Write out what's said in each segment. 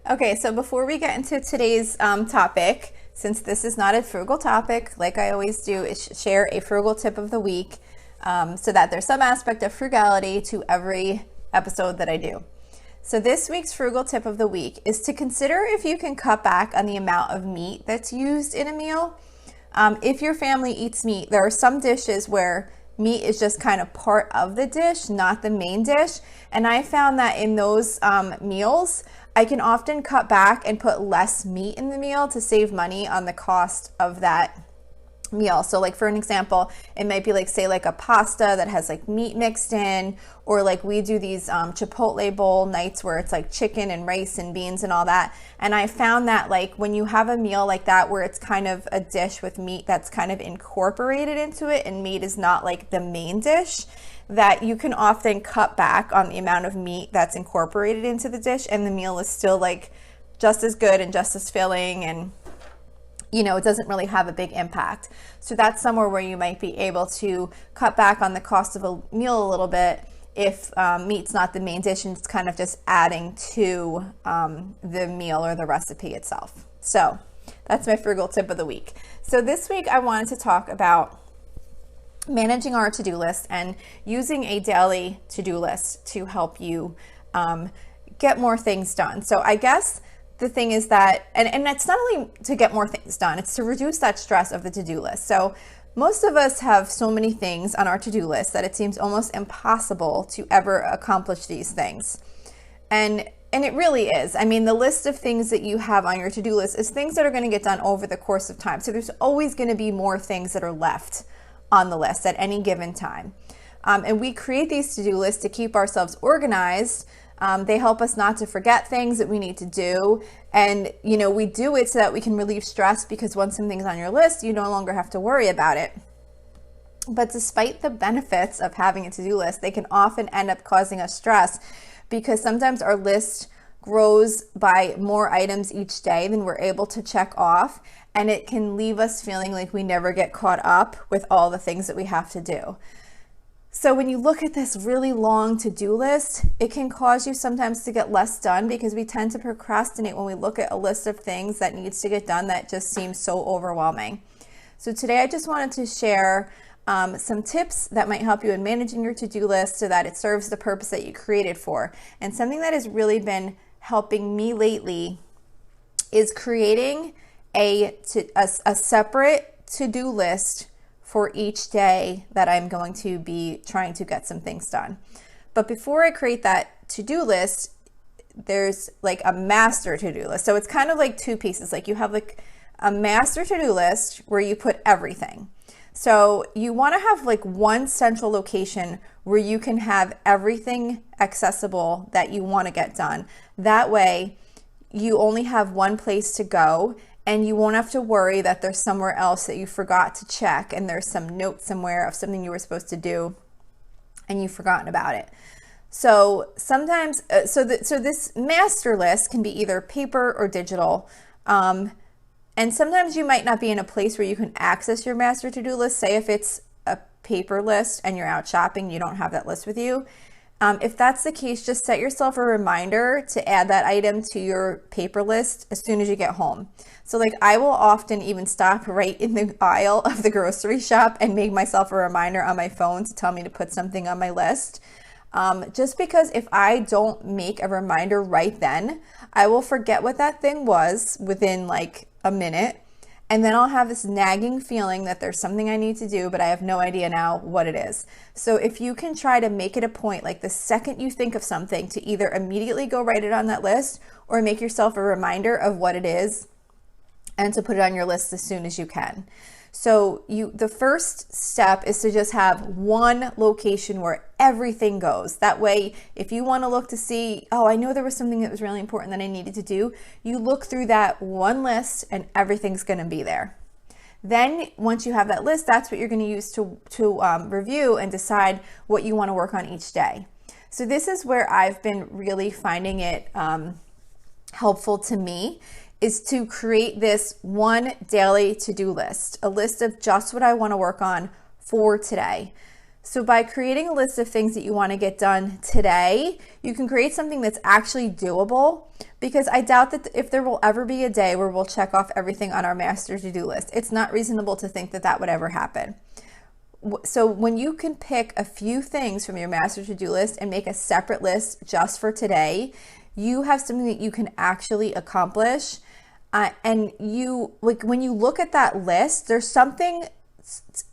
Okay, so before we get into today's topic, since this is not a frugal topic, like I always do, is share a frugal tip of the week so that there's some aspect of frugality to every episode that I do. So this week's frugal tip of the week is to consider if you can cut back on the amount of meat that's used in a meal. If your family eats meat, there are some dishes where meat is just kind of part of the dish, not the main dish. And I found that in those meals, I can often cut back and put less meat in the meal to save money on the cost of that meal. So like for an example, it might be like, say like a pasta that has like meat mixed in, or like we do these Chipotle bowl nights where it's like chicken and rice and beans and all that. And I found that like when you have a meal like that where it's kind of a dish with meat that's kind of incorporated into it and meat is not like the main dish, that you can often cut back on the amount of meat that's incorporated into the dish and the meal is still like just as good and just as filling, and you know, it doesn't really have a big impact. So that's somewhere where you might be able to cut back on the cost of a meal a little bit if meat's not the main dish and it's kind of just adding to the meal or the recipe itself. So that's my frugal tip of the week. So this week I wanted to talk about managing our to-do list and using a daily to-do list to help you get more things done. So I guess the thing is that, and it's not only to get more things done, it's to reduce that stress of the to-do list. So most of us have so many things on our to-do list that it seems almost impossible to ever accomplish these things. And it really is. I mean, the list of things that you have on your to-do list is things that are going to get done over the course of time. So there's always going to be more things that are left on the list at any given time. And we create these to-do lists to keep ourselves organized. They help us not to forget things that we need to do. And, you know, we do it so that we can relieve stress, because once something's on your list, you no longer have to worry about it. But despite the benefits of having a to-do list, they can often end up causing us stress, because sometimes our list grows by more items each day than we're able to check off. And it can leave us feeling like we never get caught up with all the things that we have to do. So when you look at this really long to-do list, it can cause you sometimes to get less done, because we tend to procrastinate when we look at a list of things that needs to get done that just seems so overwhelming. So today I just wanted to share some tips that might help you in managing your to-do list so that it serves the purpose that you created for. And something that has really been helping me lately is creating a separate to-do list for each day that I'm going to be trying to get some things done. But before I create that to-do list, there's like a master to-do list. So it's kind of like two pieces. Like you have like a master to-do list where you put everything. So you want to have like one central location where you can have everything accessible that you want to get done. That way you only have one place to go, and you won't have to worry that there's somewhere else that you forgot to check and there's some note somewhere of something you were supposed to do and you've forgotten about it. So sometimes, so this master list can be either paper or digital. And sometimes you might not be in a place where you can access your master to-do list. Say if it's a paper list and you're out shopping, you don't have that list with you. If that's the case, just set yourself a reminder to add that item to your paper list as soon as you get home. So like I will often even stop right in the aisle of the grocery shop and make myself a reminder on my phone to tell me to put something on my list. Just because if I don't make a reminder right then, I will forget what that thing was within like a minute. And then I'll have this nagging feeling that there's something I need to do, but I have no idea now what it is. So if you can try to make it a point, like the second you think of something, to either immediately go write it on that list or make yourself a reminder of what it is and to put it on your list as soon as you can. So the first step is to just have one location where everything goes. That way, if you want to look to see, oh, I know there was something that was really important that I needed to do, you look through that one list and everything's going to be there. Then once you have that list, that's what you're going to use to review and decide what you want to work on each day. So this is where I've been really finding it helpful to me, is to create this one daily to-do list, a list of just what I want to work on for today. So by creating a list of things that you want to get done today, you can create something that's actually doable, because I doubt that if there will ever be a day where we'll check off everything on our master to-do list. It's not reasonable to think that that would ever happen. So when you can pick a few things from your master to-do list and make a separate list just for today, you have something that you can actually accomplish. And you, like, when you look at that list, there's something,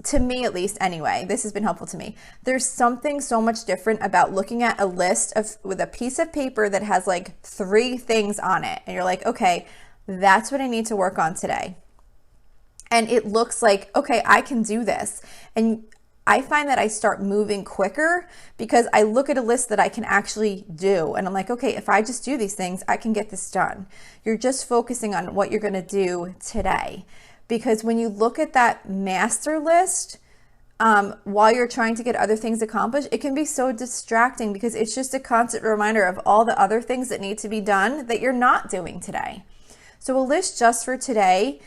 to me at least anyway, this has been helpful to me. There's something so much different about looking at a list with a piece of paper that has like 3 things on it. And you're like, okay, that's what I need to work on today. And it looks like, okay, I can do this. And I find that I start moving quicker because I look at a list that I can actually do. And I'm like, okay, if I just do these things, I can get this done. You're just focusing on what you're going to do today. Because when you look at that master list, while you're trying to get other things accomplished, it can be so distracting because it's just a constant reminder of all the other things that need to be done that you're not doing today. So a list just for today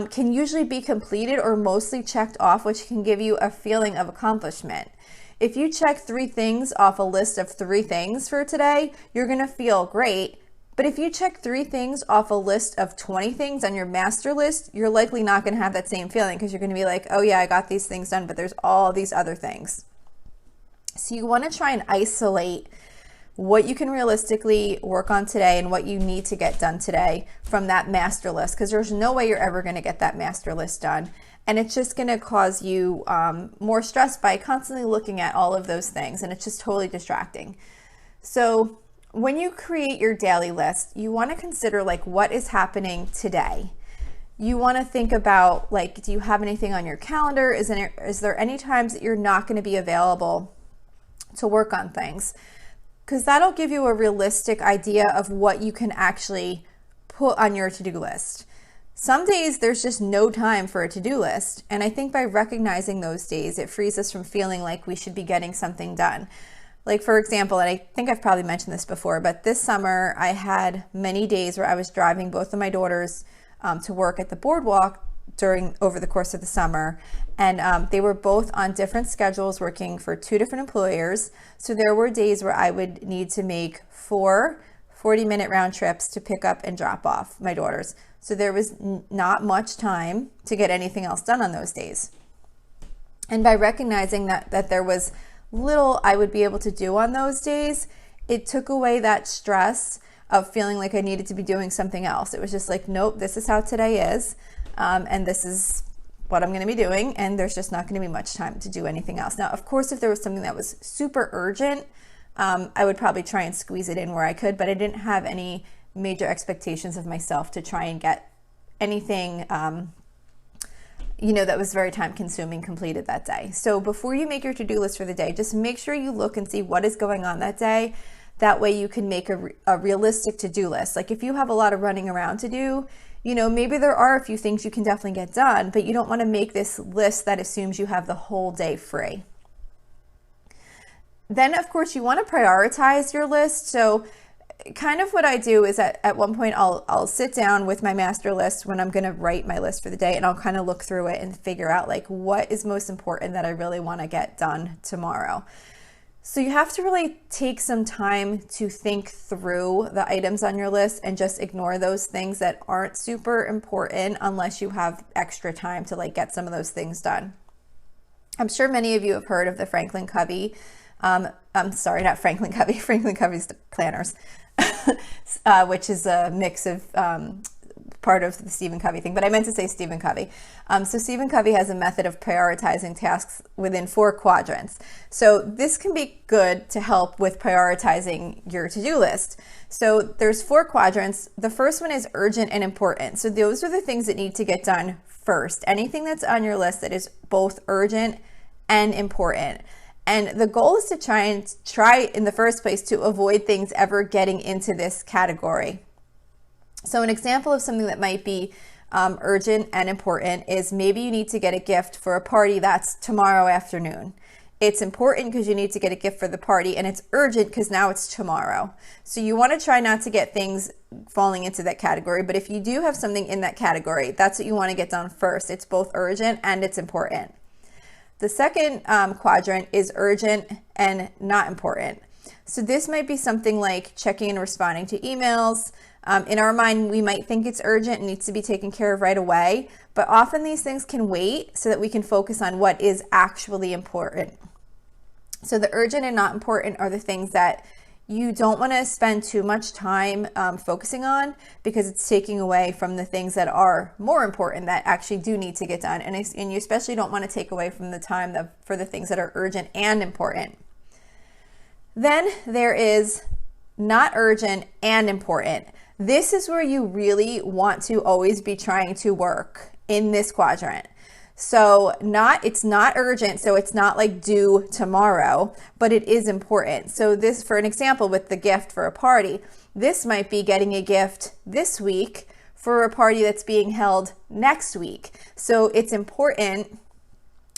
can usually be completed or mostly checked off, which can give you a feeling of accomplishment. If you check 3 things off a list of 3 things for today, you're going to feel great. But if you check 3 things off a list of 20 things on your master list, you're likely not going to have that same feeling because you're going to be like, oh yeah, I got these things done, but there's all these other things. So you want to try and isolate what you can realistically work on today and what you need to get done today from that master list, because there's no way you're ever going to get that master list done. And it's just going to cause you more stress by constantly looking at all of those things, and it's just totally distracting. So when you create your daily list, you want to consider like what is happening today. You want to think about like, do you have anything on your calendar? Is there any times that you're not going to be available to work on things? Because that'll give you a realistic idea of what you can actually put on your to-do list. Some days there's just no time for a to-do list. And I think by recognizing those days, it frees us from feeling like we should be getting something done. Like for example, and I think I've probably mentioned this before, but this summer I had many days where I was driving both of my daughters to work at the boardwalk over the course of the summer. And they were both on different schedules working for 2 different employers. So there were days where I would need to make 4 40-minute round trips to pick up and drop off my daughters. So there was not much time to get anything else done on those days. And by recognizing that there was little I would be able to do on those days, it took away that stress of feeling like I needed to be doing something else. It was just like, nope, this is how today is. And this is what I'm going to be doing, and there's just not going to be much time to do anything else. Now, of course, if there was something that was super urgent, I would probably try and squeeze it in where I could, but I didn't have any major expectations of myself to try and get anything that was very time consuming completed that day. So before you make your to-do list for the day, just make sure you look and see what is going on that day. That way you can make a realistic to-do list. Like if you have a lot of running around to do, maybe there are a few things you can definitely get done, but you don't want to make this list that assumes you have the whole day free. Then, of course, you want to prioritize your list. So kind of what I do is at one point I'll sit down with my master list when I'm going to write my list for the day, and I'll kind of look through it and figure out like what is most important that I really want to get done tomorrow. So you have to really take some time to think through the items on your list and just ignore those things that aren't super important unless you have extra time to like get some of those things done. I'm sure many of you have heard of the Franklin Covey. I'm sorry, not Franklin Covey, Franklin Covey's planners, which is a mix of part of the Stephen Covey thing, but I meant to say Stephen Covey. So Stephen Covey has a method of prioritizing tasks within 4 quadrants. So this can be good to help with prioritizing your to-do list. So there's 4 quadrants. The first one is urgent and important. So those are the things that need to get done first. Anything that's on your list that is both urgent and important. And the goal is to try in the first place to avoid things ever getting into this category. So an example of something that might be urgent and important is maybe you need to get a gift for a party that's tomorrow afternoon. It's important because you need to get a gift for the party, and it's urgent because now it's tomorrow. So you want to try not to get things falling into that category, but if you do have something in that category, that's what you want to get done first. It's both urgent and it's important. The second quadrant is urgent and not important. So this might be something like checking and responding to emails. In our mind, we might think it's urgent and needs to be taken care of right away, but often these things can wait so that we can focus on what is actually important. So the urgent and not important are the things that you don't want to spend too much time focusing on, because it's taking away from the things that are more important that actually do need to get done. And you especially don't want to take away from the time for the things that are urgent and important. Then there is not urgent and important. This is where you really want to always be trying to work in this quadrant. So it's not urgent, so it's not like due tomorrow, but it is important. So this, for an example, with the gift for a party, this might be getting a gift this week for a party that's being held next week. So it's important,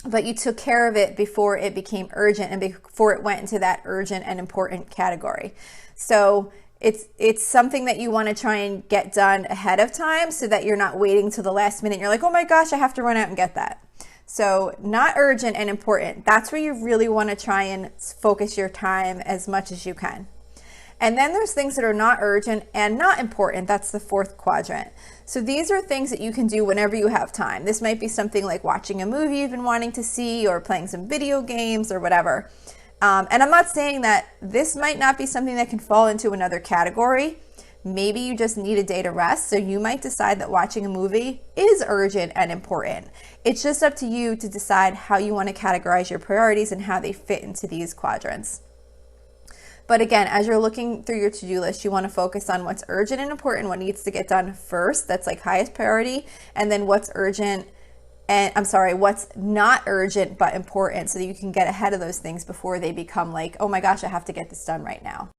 but you took care of it before it became urgent and before it went into that urgent and important category. So it's something that you want to try and get done ahead of time so that you're not waiting till the last minute. You're like, oh my gosh, I have to run out and get that. So not urgent and important. That's where you really want to try and focus your time as much as you can. And then there's things that are not urgent and not important. That's the fourth quadrant. So these are things that you can do whenever you have time. This might be something like watching a movie you've been wanting to see, or playing some video games or whatever. And I'm not saying that this might not be something that can fall into another category. Maybe you just need a day to rest. So you might decide that watching a movie is urgent and important. It's just up to you to decide how you want to categorize your priorities and how they fit into these quadrants. But again, as you're looking through your to-do list, you want to focus on what's urgent and important, what needs to get done first, that's like highest priority, and then what's not urgent but important, so that you can get ahead of those things before they become like, oh my gosh, I have to get this done right now.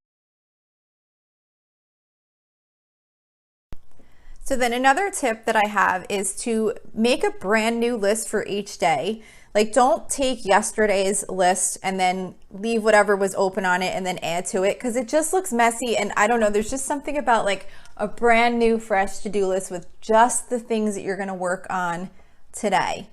So then another tip that I have is to make a brand new list for each day. Like, don't take yesterday's list and then leave whatever was open on it and then add to it, because it just looks messy. And I don't know, there's just something about like a brand new fresh to-do list with just the things that you're going to work on today.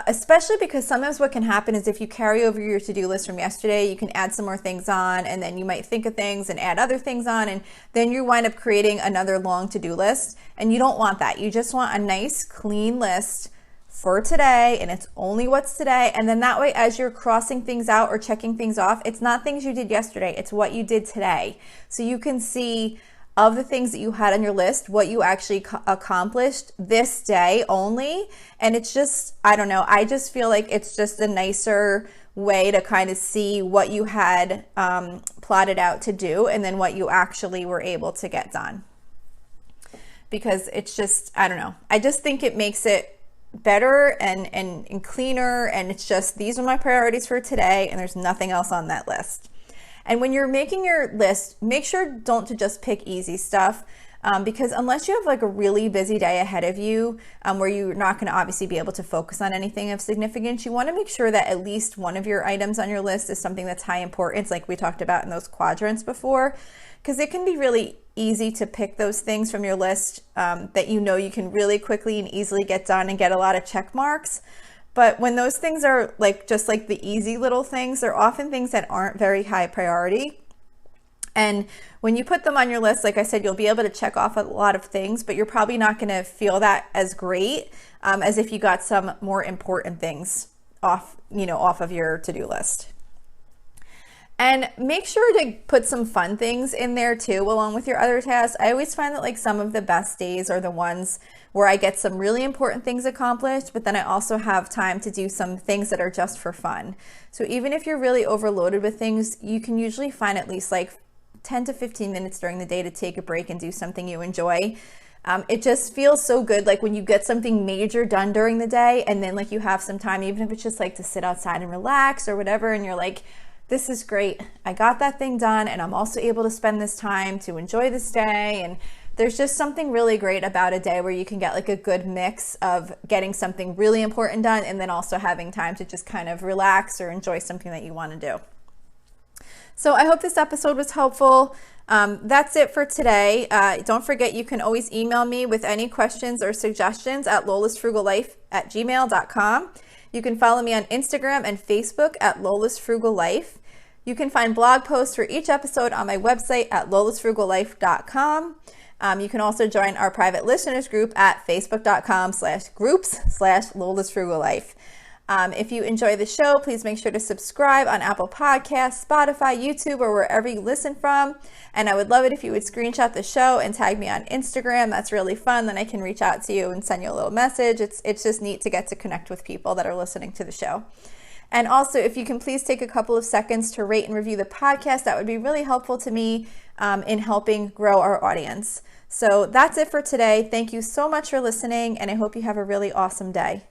Especially because sometimes what can happen is if you carry over your to-do list from yesterday, you can add some more things on, and then you might think of things and add other things on, and then you wind up creating another long to-do list. And you don't want that. You just want a nice clean list for today, and it's only what's today. And then that way, as you're crossing things out or checking things off, it's not things you did yesterday, it's what you did today. So you can see of the things that you had on your list, what you actually accomplished this day only. And it's just, I don't know, I just feel like it's just a nicer way to kind of see what you had plotted out to do, and then what you actually were able to get done. Because it's just, I don't know, I just think it makes it better and cleaner, and it's just, these are my priorities for today, and there's nothing else on that list. And when you're making your list, make sure don't to just pick easy stuff, because unless you have like a really busy day ahead of you, where you're not going to obviously be able to focus on anything of significance, you want to make sure that at least one of your items on your list is something that's high importance, like we talked about in those quadrants before, because it can be really easy to pick those things from your list that you know you can really quickly and easily get done and get a lot of check marks. But when those things are like just like the easy little things, they're often things that aren't very high priority. And when you put them on your list, like I said, you'll be able to check off a lot of things, but you're probably not going to feel that as great as if you got some more important things off of your to-do list. And make sure to put some fun things in there too, along with your other tasks. I always find that like some of the best days are the ones where I get some really important things accomplished, but then I also have time to do some things that are just for fun. So even if you're really overloaded with things, you can usually find at least like 10 to 15 minutes during the day to take a break and do something you enjoy. It just feels so good, like when you get something major done during the day, and then like you have some time, even if it's just like to sit outside and relax or whatever, and you're like, this is great, I got that thing done, and I'm also able to spend this time to enjoy this day. And there's just something really great about a day where you can get like a good mix of getting something really important done and then also having time to just kind of relax or enjoy something that you want to do. So I hope this episode was helpful. That's it for today. Don't forget, you can always email me with any questions or suggestions at lolasfrugallife@gmail.com. You can follow me on Instagram and Facebook at Lola's Frugal Life. You can find blog posts for each episode on my website at lolasfrugallife.com. You can also join our private listeners group at facebook.com/groups/Lola's Frugal Life. If you enjoy the show, please make sure to subscribe on Apple Podcasts, Spotify, YouTube, or wherever you listen from. And I would love it if you would screenshot the show and tag me on Instagram. That's really fun. Then I can reach out to you and send you a little message. It's just neat to get to connect with people that are listening to the show. And also, if you can please take a couple of seconds to rate and review the podcast, that would be really helpful to me in helping grow our audience. So that's it for today. Thank you so much for listening, and I hope you have a really awesome day.